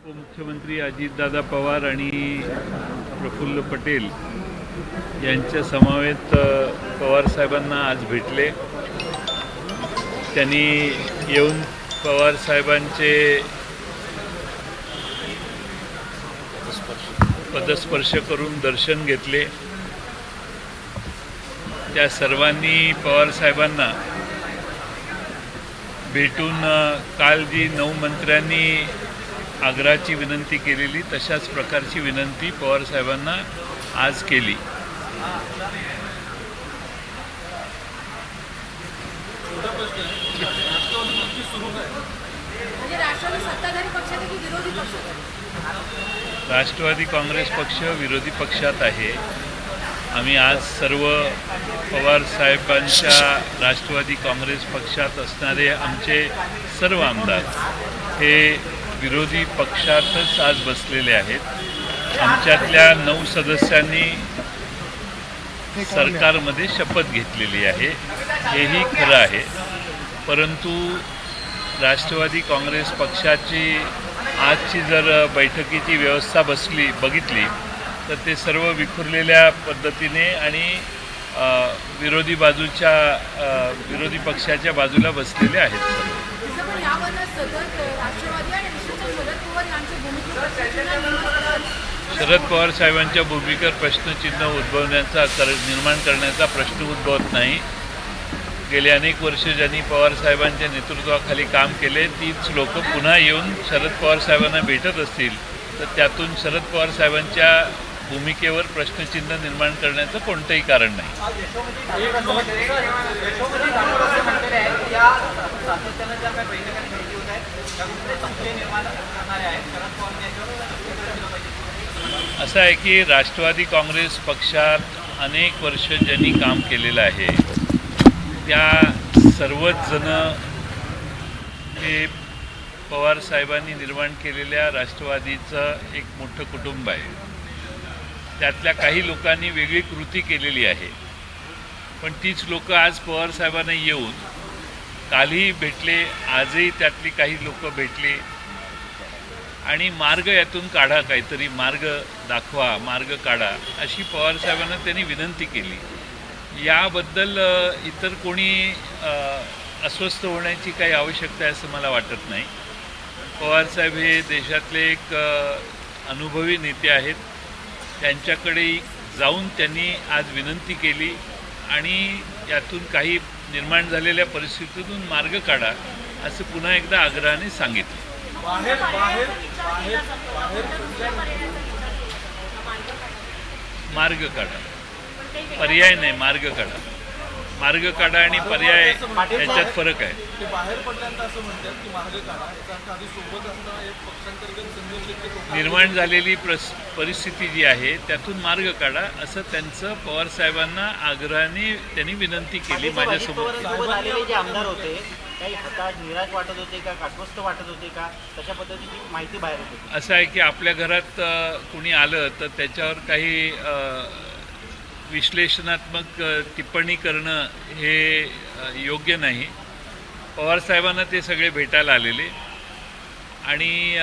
उपमुख्यमंत्री अजितदादा पवार आणि प्रफुल्ल पटेल यांच्या समवेत पवार साहेबांना आज भेटले। त्यांनी येऊन पवार साहेबांचे पदस्पर्श करून दर्शन घेतले। त्या सर्वांनी पवार साहेबांना भेटून काल जी 9 मंत्र्यांनी आग्रहाची विनंती केलेली तशाच प्रकारची विनंती पवार साहेबांना आज केली। राष्ट्रवादी काँग्रेस पक्ष विरोधी पक्षात आहे। आम्ही आज सर्व पवार साहेबांच्या राष्ट्रवादी काँग्रेस पक्षात असणारे आमचे सर्व आमदार हे विरोधी पक्षातच आज बसलेले आहेत। आमच्यातल्या 9 सदस्यांनी सरकारमध्ये शपथ घेतलेली आहे, हेही खरं आहे। परंतु राष्ट्रवादी काँग्रेस पक्षाची आजची जर बैठकीची व्यवस्था बघितली तर ते सर्व विखुरलेल्या पद्धतीने आणि विरोधी पक्षाच्या बाजूला बसलेले आहेत। शरद पवार साहेबांच्या भूमिकेवर प्रश्नचिन्ह निर्माण करण्याचा प्रश्न उद्भवत नाही। गेले अनेक वर्ष ज्यांनी पवार साहेबांच्या नेतृत्वाखाली काम केले तीच लोक पुन्हा येऊन शरद पवार साहेबांना भेटत असतील तर त्यातून शरद पवार साहेबांच्या भूमिकेवर प्रश्नचिन्ह निर्माण करण्याचं कोणतंही कारण नाही। असं आहे की राष्ट्रवादी काँग्रेस पक्षात अनेक वर्ष ज्यांनी काम केलेलं आहे त्या सर्वच जण हे पवार साहेबांनी निर्माण केलेल्या राष्ट्रवादीचं एक मोठं कुटुंब आहे। त्यातल्या काही लोकांनी वेगळी कृती केलेली आहे, पण तीच लोक आज पवार साहेबांना येऊन कालही भेटले, आजही त्यातली काही लोक भेटले आणि मार्ग यातून काढा, काहीतरी मार्ग दाखवा, मार्ग काढा अशी पवार साहेबांना त्यांनी विनंती केली। याबद्दल इतर कोणी अस्वस्थ होण्याची काही आवश्यकता आहे असं मला वाटत नाही। पवारसाहेब हे देशातले एक अनुभवी नेते आहेत। त्यांच्याकडे जाऊन त्यांनी आज विनंती केली आणि यातून काही निर्माण झालेल्या परिस्थितीतून मार्ग काढा असं पुन्हा एकदा आग्रहाने सांगितलं। मार्ग काढा, पर्याय नाही, मार्ग काढा। मार्ग काढा आणि पर्याय याच्यात फरक आहे। निर्माण झालेली परिस्थिती जी आहे त्यातून मार्ग काढा असं त्यांचं पवार साहेबांना आग्रहाने त्यांनी विनंती केली। माझ्यासमोर जे आमदार होते काही हताश निराश वाटत होते का, अस्वस्थ वाटत होते का, तशा पद्धतीची माहिती बाहेर होती। असं आहे की आपल्या घरात कोणी आलं तर त्याच्यावर काही विश्लेषणात्मक टिप्पणी करणं हे योग्य नाही। पवार साहेबांना ते सगळे भेटायला आलेले आणि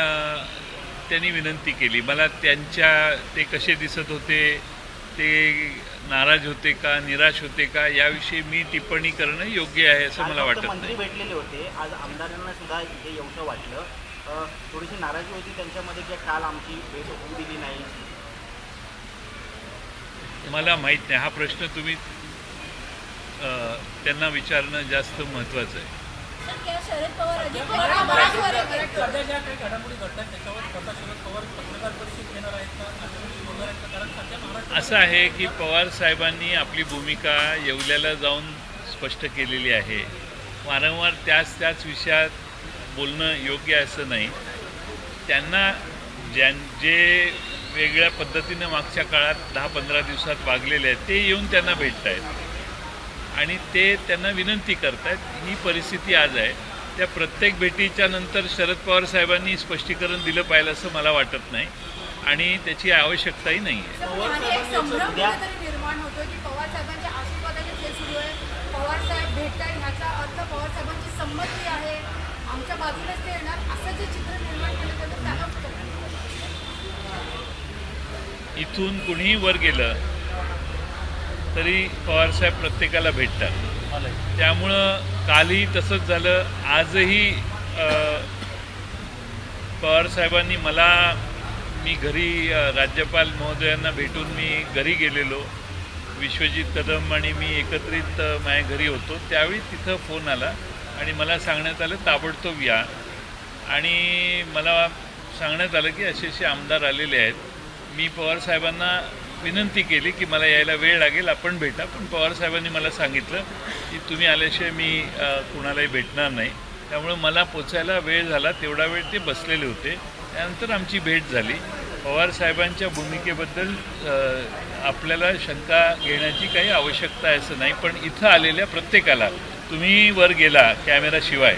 त्यांनी विनंती केली। मला ते कसे दिसत होते, ते नाराज होते का, निराश होते का याविषयी मी टिप्पणी करणं योग्य आहे असं मला वाटत नाही। मंत्री भेटलेले होते, आज आमदारांना सुद्धा इथे येऊचं वाटलं, थोडीशी नाराजी होती त्यांच्यामध्ये की काल आमची भेट होऊ दिली नाही। मला माहीत नाही, हा प्रश्न तुम्ही त्यांना विचारणं जास्त महत्त्वाचं आहे। असं आहे की पवार साहेबांनी आपली भूमिका येवल्याला जाऊन स्पष्ट केलेली आहे। वारंवार त्याच विषयात बोलणं योग्य असं नाही। त्यांना जे वेगळ्या पद्धतीनं मागच्या काळात 10-15 दिवसात वागलेले आहेत ते येऊन त्यांना भेटत आहेत आणि ते त्यांना विनंती करत आहेत। ही परिस्थिती आज आहे। त्या प्रत्येक भेटीच्या नंतर शरद पवार साहेबांनी स्पष्टीकरण दिलं पाहिजे असं मला वाटत नाही आणि त्याची आवश्यकताही नाही आहे। इथून कुणीही वर गेलं तरी पवारसाहेब प्रत्येकाला भेटतात. त्यामुळं कालही तसंच झालं. आजही पवारसाहेबांनी मी घरी राज्यपाल महोदयांना भेटून मी घरी गेलेलो. विश्वजित कदम आणि मी एकत्रित माझ्या घरी होतो. त्यावेळी तिथं फोन आला आणि मला सांगण्यात आलं ताबडतोब या. आणि मला सांगण्यात आलं की असे आमदार आलेले आहेत. मी पवारसाहेबांना विनंती केली की मला यायला वेळ लागेल, आपण भेटा. पण पवारसाहेबांनी मला सांगितलं की तुम्ही आल्याशिवाय मी कुणालाही भेटणार नाही. त्यामुळं मला पोचायला वेळ झाला. तेवढा वेळ ते बसलेले होते. त्यानंतर आमची भेट झाली. पवारसाहेबांच्या भूमिकेबद्दल आपल्याला शंका घेण्याची काही आवश्यकता आहे असं नाही. पण इथं आलेल्या प्रत्येकाला तुम्ही वर गेला कॅमेराशिवाय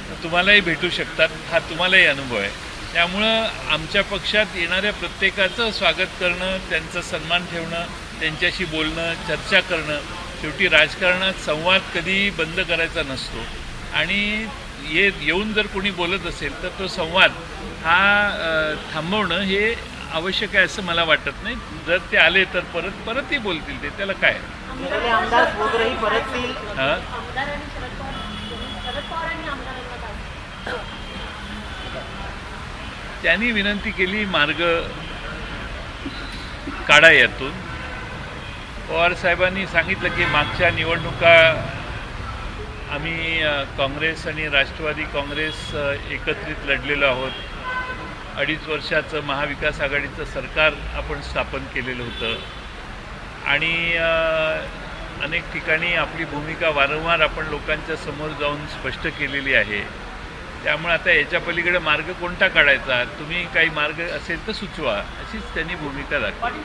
तर तुम्हालाही भेटू शकतात. हा तुम्हालाही अनुभव आहे. त्यामुळं आमच्या पक्षात येणाऱ्या प्रत्येकाचं स्वागत करणं, त्यांचा सन्मान ठेवणं, त्यांच्याशी बोलणं, चर्चा करणं. शेवटी राजकारणात संवाद कधी बंद करायचा नसतो. आणि येऊन जर कोणी बोलत असेल तर तो संवाद हा थांबवणं हे आवश्यक आहे असं मला वाटत नाही. जर ते आले तर परतही बोलतील ते, त्याला काय. आमदार वगैरेही परततील. हां, त्यांनी विनंती केली मार्ग काढा यातून. पवारसाहेबांनी सांगितलं की मागच्या निवडणुका आम्ही काँग्रेस आणि राष्ट्रवादी काँग्रेस एकत्रित लढलेलो आहोत. 2.5 वर्षाचं महाविकास आघाडीचं सरकार आपण स्थापन केलेलं होतं. आणि अनेक ठिकाणी आपली भूमिका वारंवार आपण लोकांच्या समोर जाऊन स्पष्ट केलेली आहे. त्यामुळे आता याच्या पलीकडे मार्ग कोणता काढायचा, तुम्ही काही मार्ग असेल तर सुचवा, अशीच त्यांनी भूमिका दाखवली.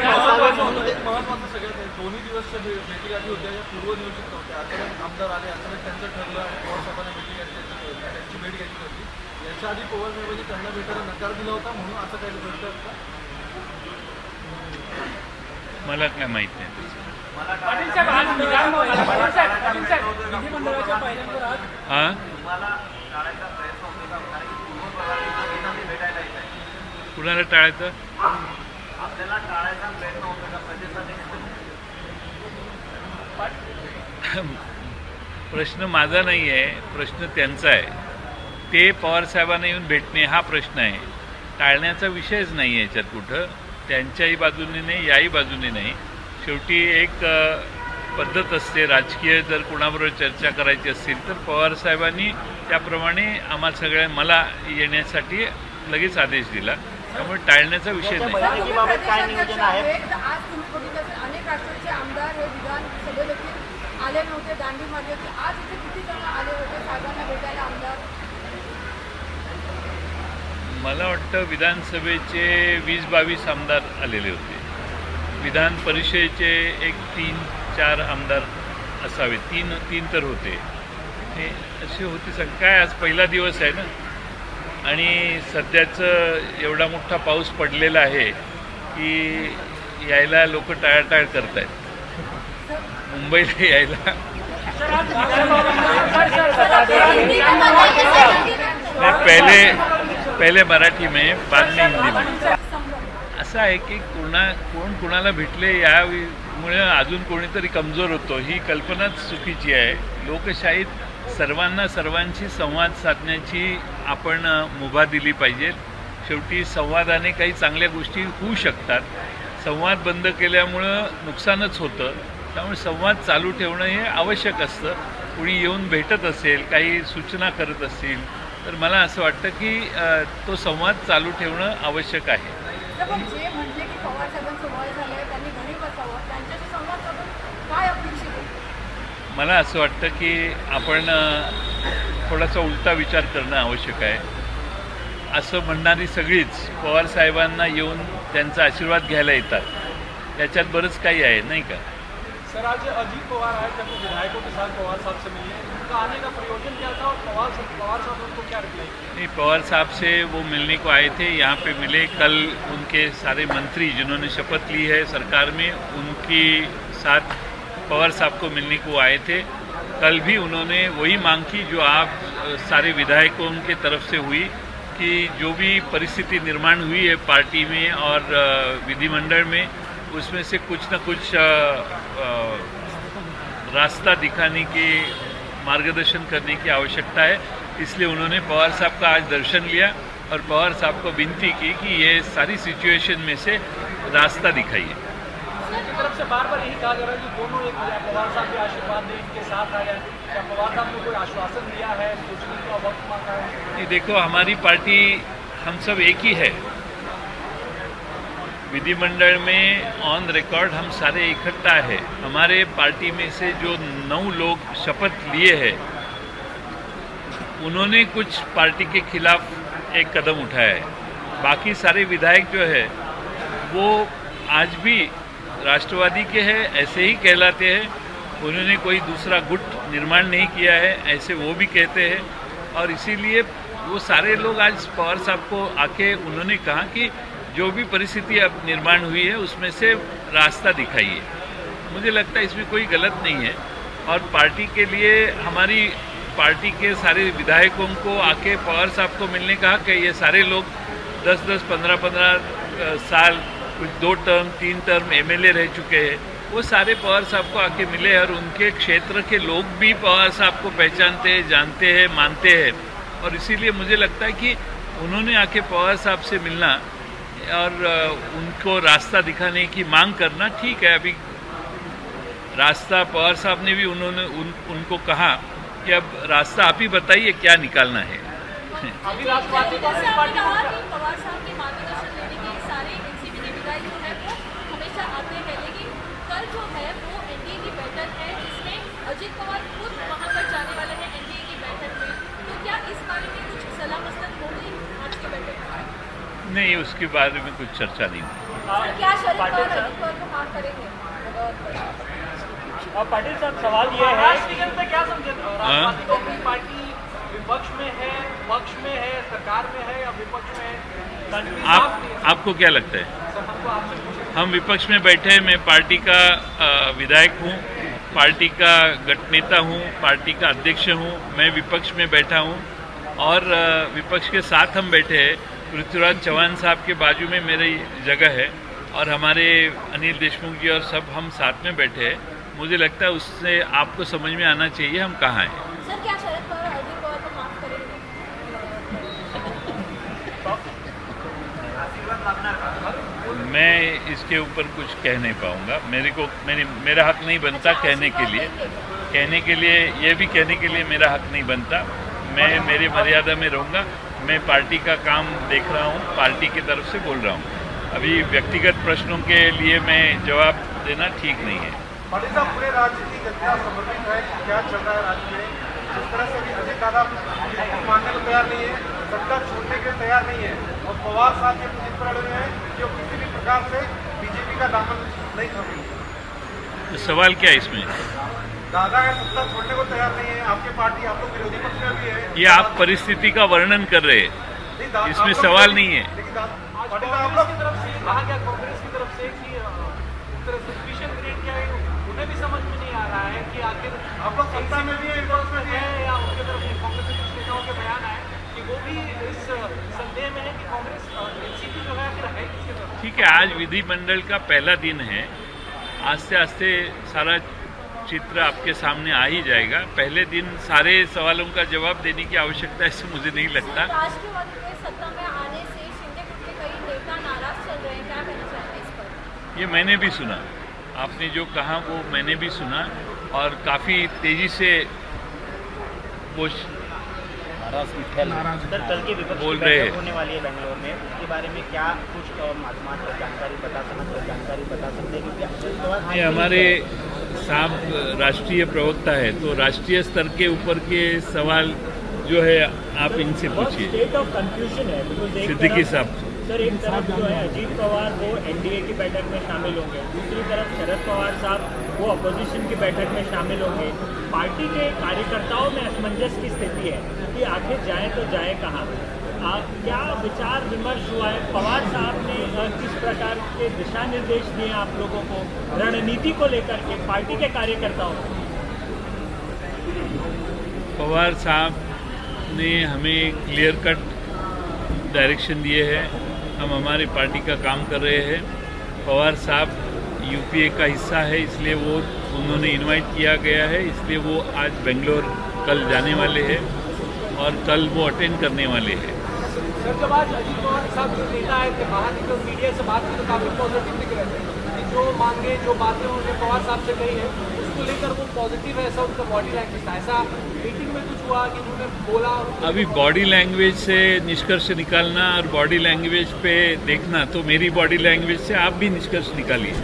महत्त्वाचं सगळ्यात दोन्ही दिवसच्या भेटीगाठी होत्या या पूर्वनियोजित नव्हत्या. अचानक आमदार आले, अचानक त्यांचं ठरलं आणि पवारसाहेबांना त्यांची भेट घ्यायची होती. याच्या आधी पवारसाहेबांनी त्यांना भेटायला नकार दिला होता म्हणून असं काही घडलं का? मला काय माहीत नाही. हां, कुणाला टाळायचं? प्रश्न माझा नाही आहे, प्रश्न त्यांचा आहे. ते पवारसाहेबांना येऊन भेटणे हा प्रश्न आहे. टाळण्याचा विषयच नाही आहे याच्यात कुठं. त्यांच्याही बाजूने नाही, याही बाजूने नाही. शेवटी एक पद्धत असते राजकीय. जर कुणाबरोबर चर्चा करायची असेल तर पवारसाहेबांनी त्याप्रमाणे मला येण्यासाठी लगेच आदेश दिला. त्यामुळे टाळण्याचा विषय नाही. काय नियोजन आहे? आज तुम्ही बघितलं अनेक राष्ट्राचे आमदार हे विधानसभेत देखील आले नव्हते, दांडी मारली होती. आज इथे किती जण आले होते साहेबांना भेटायला आमदार? मला वाटतं विधानसभेचे 20-22 आमदार आलेले होते. विधान परिषदेचे एक 3-4 आमदार असावे. तीन तर होते. हे असे होते. काय आज पहिला दिवस आहे ना, आणि सध्याचं एवढा मोठा पाऊस पडलेला आहे की यायला लोक टाळाटाळ करत आहेत. मुंबईला यायला पहिले मराठी में बाद में हिंदी में. असं आहे की कोण कुणाला भेटले यामुळे अजून कोणीतरी कमजोर होतो, ही कल्पनाच चुकीची आहे. लोकशाहीत सर्वांशी संवाद साधण्याची आपण मुभा दिली पाहिजे. शेवटी संवादाने काही चांगल्या गोष्टी होऊ शकतात. संवाद बंद केल्यामुळं नुकसानच होतं. त्यामुळे संवाद चालू ठेवणं हे आवश्यक असतं. कुणी येऊन भेटत असेल, काही सूचना करत असतील तर मला असं वाटतं की तो संवाद चालू ठेवणं आवश्यक आहे. जे म्हटले की पवार साहेबांसोबत झाले, त्यांनी घरी बसावं, त्यांच्याशी संवाद साधून काय अपेक्षित आहे? मला असं वाटतं की आपण थोडासा उलटा विचार करणं आवश्यक आहे. असं म्हणणारी सगळीच पवारसाहेबांना येऊन त्यांचा आशीर्वाद घ्यायला येतात. याच्यात बरंच काही आहे, नाही का? सर, आज अजीत पवार आए थे विधायकों के साथ पवार साहब से मिलने, उनका आने का प्रयोजन क्या था और पवार साहब उनको क्या रिप्लाई? नहीं, पवार साहब से वो मिलने को आए थे, यहाँ पे मिले. कल उनके सारे मंत्री जिन्होंने शपथ ली है सरकार में, उनके साथ पवार साहब को मिलने को आए थे. कल भी उन्होंने वही मांग की जो आप सारे विधायकों की तरफ से हुई कि जो भी परिस्थिति निर्माण हुई है पार्टी में और विधिमंडल में, उसमें से कुछ न कुछ रास्ता दिखाने की, मार्गदर्शन करने की आवश्यकता है। इसलिए उन्होंने पवार साहब का आज दर्शन लिया और पवार साहब को विनती की कि ये सारी सिचुएशन में से रास्ता दिखाइए। की तरफ से बार बार यही कहा जा रहा है कि दोनों एक पवार साहब के आशीर्वाद दें, इनके साथ आ जाए। क्या पवार साहब ने कोई आश्वासन दिया है, सोचने का वक्त मांगा है? नहीं, देखो, हमारी पार्टी हम सब एक ही है। विधिमंडल में ऑन रिकॉर्ड हम सारे इकट्ठा है। हमारे पार्टी में से जो 9 लोग शपथ लिए हैं, उन्होंने कुछ पार्टी के खिलाफ एक कदम उठाया है। बाकी सारे विधायक जो है वो आज भी राष्ट्रवादी के हैं, ऐसे ही कहलाते हैं। उन्होंने कोई दूसरा गुट निर्माण नहीं किया है, ऐसे वो भी कहते हैं। और इसीलिए वो सारे लोग आज पवार साहब को आके उन्होंने कहा कि जो भी परिस्थिति अब निर्माण हुई है उसमें से रास्ता दिखाइए। मुझे लगता है इसमें कोई गलत नहीं है। और पार्टी के लिए हमारी पार्टी के सारे विधायकों को आके पवार साहब को मिलने कहा कि ये सारे लोग 10-10, 15-15 साल, कुछ 2 टर्म 3 टर्म एमएलए रह चुके हैं, वो सारे पवार साहब को आके मिले और उनके क्षेत्र के लोग भी पवार साहब को पहचानते हैं, जानते हैं, मानते हैं। और इसीलिए मुझे लगता है कि उन्होंने आके पवार साहब से मिलना और उनको रास्ता दिखाने की मांग करना ठीक है। अभी रास्ता पवार साहब ने भी उनको कहा कि अब रास्ता आप ही बताइए क्या निकालना है। अभी राष्ट्रवादी कांग्रेस पार्टी पवार साहब के मार्गदर्शन लेने के सारे एनसीपी के विधायक जो है वो हमेशा आते हैं, लेकिन कल जो है वो एनडीए की बैठक है जिसमें अजित पवार खुद वहां पर जाने वाले हैं एनडीए की बैठक में। तो क्या इस बारे में कुछ सलाह मसलत होगी आज की बैठक में? नहीं, उसके बारे में कुछ चर्चा नहीं हुई। क्या शरद पवार अजित पवार को माफ करेंगे? पाटिल साहब, सवाल ये है कि क्या समझे, राष्ट्रवादी कांग्रेस पार्टी विपक्ष में है, पक्ष में है, सरकार में है या विपक्ष में है? आपको क्या लगता है? हम विपक्ष में बैठे हैं। मैं पार्टी का विधायक हूँ, पार्टी का गठनेता हूँ, पार्टी का अध्यक्ष हूँ। मैं विपक्ष में बैठा हूँ और विपक्ष के साथ हम बैठे हैं। पृथ्वीराज चौहान साहब के बाजू में मेरी जगह है और हमारे अनिल देशमुख जी और सब हम साथ में बैठे हैं। मुझे लगता है उससे आपको समझ में आना चाहिए हम कहाँ हैं। सर, क्या शरद पवार अजित पवार को माफ करेंगे? मैं इसके ऊपर कुछ कह नहीं पाऊंगा। मेरा हक नहीं बनता कहने के लिए, ये भी कहने के लिए मेरा हक नहीं बनता। मैं मेरी मर्यादा में रहूँगा। मैं पार्टी का काम देख रहा हूँ, पार्टी की तरफ से बोल रहा हूँ। अभी व्यक्तिगत प्रश्नों के लिए मैं जवाब देना ठीक नहीं है। पाटिल साहब, पूरे राज्य की जनता समर्पित है, क्या चल रहा है राज्य में? जिस तरह से अभी अजय दादा मानने को तैयार नहीं है, सत्ता छोड़ने के लिए तैयार नहीं है और पवार साहब के जिस पर अड़े हैं कि वो किसी भी प्रकार से बीजेपी का दामन नहीं थामेंगे। तो सवाल क्या है इसमें? दादा है, सत्ता छोड़ने को तैयार नहीं है। आपकी पार्टी, आप लोग विरोधी पक्ष में भी है। ये आप परिस्थिति का वर्णन कर रहे हैं, इसमें सवाल नहीं है। लेकिन आप लोग की तरफ से कहा गया, कांग्रेस की तरफ से कि सस्पिशन क्रिएट किया है, उन्हें भी समझ में नहीं आ रहा है कि आखिर आप लोग सत्ता में भी है या उनके तरफ से कांग्रेस के कुछ नेताओं के बयान आए कि वो भी इस संदेह में है कि कांग्रेस एनसीपी जो है आखिर है किसके तरफ? ठीक है, आज विधिमंडल का पहला दिन है। आस्ते आस्ते सारा चित्र आपके सामने आ ही जाएगा। पहले दिन सारे सवालों का जवाब देने की आवश्यकता ऐसे मुझे नहीं लगता। राष्ट्रवादी के सत्ता में आने से शिंदे गुट के कई नेता नाराज चल रहे हैं, क्या कहना चाहते हैं इस पर? ये मैंने भी सुना, आपने जो कहा वो मैंने भी सुना और काफ़ी तेज़ी से वो सर, कल के विपक्ष बोल की रहे बैठक हैं। होने वाली है बेंगलोर में, उसके बारे में क्या कुछ मालूमात जानकारी बता सकते हैं? क्योंकि अजित पवार ये हमारे साहब राष्ट्रीय प्रवक्ता है, तो राष्ट्रीय स्तर के ऊपर के सवाल जो है आप इनसे पूछिए। स्टेट ऑफ कंफ्यूजन है बिकॉज सिद्दीकी साहब, सर एक तरफ जो है अजीत पवार वो एनडीए की बैठक में शामिल होंगे, दूसरी तरफ शरद पवार साहब वो अपोजिशन की बैठक में शामिल होंगे। पार्टी के कार्यकर्ताओं में असमंजस की स्थिति है कि आखिर जाए तो जाए कहाँ। क्या विचार विमर्श हुआ है? पवार साहब ने किस प्रकार के दिशा निर्देश दिए आप लोगों को रणनीति को लेकर के पार्टी के कार्यकर्ताओं को? पवार साहब ने हमें क्लियर कट डायरेक्शन दिए हैं, हम हमारी पार्टी का काम कर रहे हैं। पवार साहब यूपीए का हिस्सा है, इसलिए वो उन्होंने इनवाइट किया गया है, इसलिए वो आज बेंगलोर कल जाने वाले हैं और कल वो अटेंड करने वाले हैं। सर, जब आज अजीत पवार साहब जो नेता आए थे बाहर निकल मीडिया से बात की तो काफी पॉजिटिव दिख रहे थे कि जो मांगे जो बातें उन्होंने पवार साहब से कही है उसको लेकर वो पॉजिटिव है, ऐसा उनका बॉडी लैंग्वेज था। ऐसा मीटिंग में कुछ हुआ कि उन्होंने बोला? अभी बॉडी लैंग्वेज से निष्कर्ष निकालना और बॉडी लैंग्वेज पे देखना, तो मेरी बॉडी लैंग्वेज से आप भी निष्कर्ष निकालिए।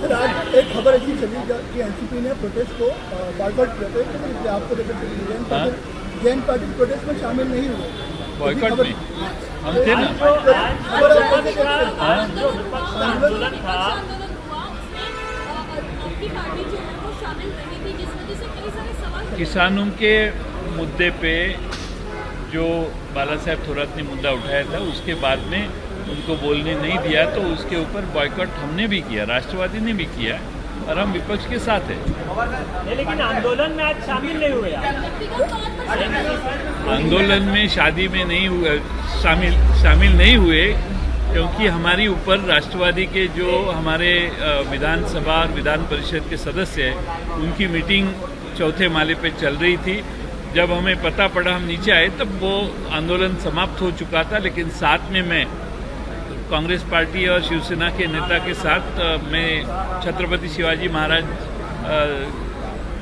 सर, आज एक खबर ऐसी चली कि एनसीपी ने प्रोटेस्ट को बॉयकॉट किया था, इसलिए आपको लेकर जैन पार्टी प्रोटेस्ट में शामिल नहीं हुए। बॉयकॉट में हम थे ना। जो विपक्ष का आंदोलन था, आंदोलन हुआ उसमें आपकी पार्टी जो है वो शामिल रही थी, जिस वजह से कई सारे सवाल किसानों के मुद्दे पे जो बाला साहेब थोरात ने मुद्दा उठाया था, उसके बाद में उनको बोलने नहीं दिया, तो उसके ऊपर बॉयकॉट हमने भी किया, राष्ट्रवादी ने भी किया और हम विपक्ष के साथ हैं। लेकिन आंदोलन में आज शामिल नहीं हुए आप। व्यक्तिगत तौर पर आंदोलन में शादी में नहीं हुए, शामिल नहीं हुए, क्योंकि हमारी ऊपर राष्ट्रवादी के जो हमारे विधानसभा और विधान परिषद के सदस्य हैं, उनकी मीटिंग चौथे माले पे चल रही थी। जब हमें पता पड़ा, हम नीचे आए, तब वो आंदोलन समाप्त हो चुका था। लेकिन साथ में मैं कांग्रेस पार्टी और शिवसेना के नेता के साथ मैं छत्रपति शिवाजी महाराज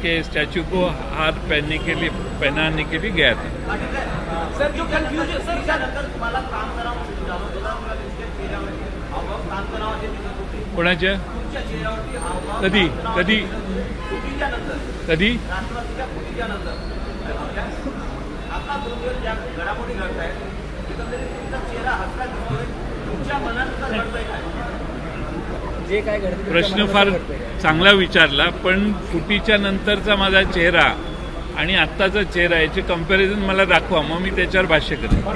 के स्टैचू को हार पहनाने के लिए गया था। सर, जो कन्फ्यूजन सर तुम्हाला काम करावं चेहऱ्यावरती हावभाव काम करावं जे दिसत होते कोणाच्या तुमच्या चेहऱ्यावरती हावभाव कधी कधी फुटीच्या नंतर कधी राष्ट्रवादीच्या फुटीच्या नंतर आता 2 दिवस ज्या घडामोडी घडत आहेत एकंदरीत तुमचा चेहरा हसरा दिसतोय, तुमच्या मनात घडतंय काय? जे काय घडतं प्रश्न फार चांगला विचारला, पण फुटीच्या नंतरचा माझा चेहरा आणि आत्ताचा चेहरा याचे कंपॅरिझन मला दाखवा, मग मी त्याच्यावर भाष्य करेन। आपको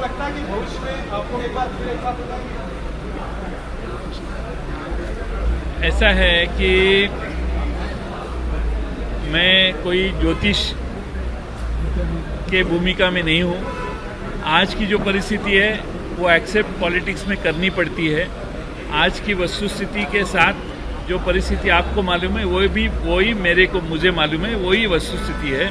लगता है कि भविष्य में आपको एक बार फिर एक साथ होगा? ऐसा है कि मैं कोई ज्योतिष के भूमिका में नहीं हूँ। आज की जो परिस्थिति है वो एक्सेप्ट पॉलिटिक्स में करनी पड़ती है। आज की वस्तुस्थिति के साथ जो परिस्थिति आपको मालूम है वही मुझे मालूम है, वही वस्तुस्थिति है।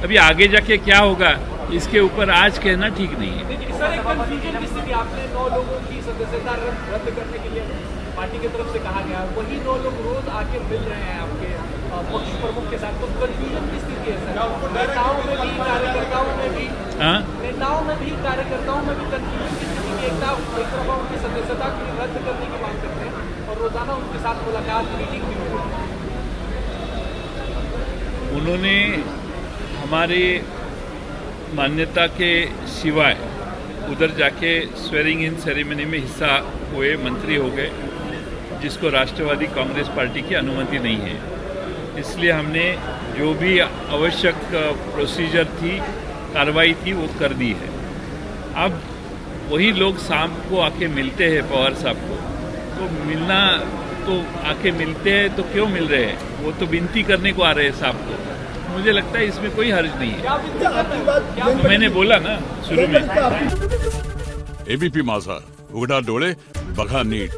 अभी आगे जाके क्या होगा इसके ऊपर आज कहना ठीक नहीं है। सर, एक कंफ्यूजन की स्थिति, आपने 9 लोगों की सदस्यता रद्द करने के लिए पार्टी की तरफ से कहा गया, वही 9 लोग रोज आके मिल रहे हैं आपके पक्ष प्रमुख के साथ, तो कंफ्यूजन की स्थिति है सर। नेताओं में भी कार्यकर्ताओं में भी कंफ्यूजन की स्थिति की एक तरफ उनकी सदस्यता की रद्द करने की मांग करते हैं और रोजाना उनके साथ मुलाकात मीटिंग भी होती है। उन्होंने हमारी मान्यता के सिवाय उधर जाके स्वेरिंग इन सेरेमनी में हिस्सा हुए, मंत्री हो गए, जिसको राष्ट्रवादी कांग्रेस पार्टी की अनुमति नहीं है। इसलिए हमने जो भी आवश्यक प्रोसीजर थी, कार्रवाई थी, वो कर दी है। अब वही लोग शाम को आके मिलते हैं पवार साहब को, तो मिलना तो आके मिलते हैं, तो क्यों मिल रहे हैं? वो तो विनती करने को आ रहे हैं साहब को। मुझे लगता है इसमें कोई हर्ज नहीं है। तो मैंने बोला ना शुरू में। एबीपी माझा, उघडा डोळे बघा नीट।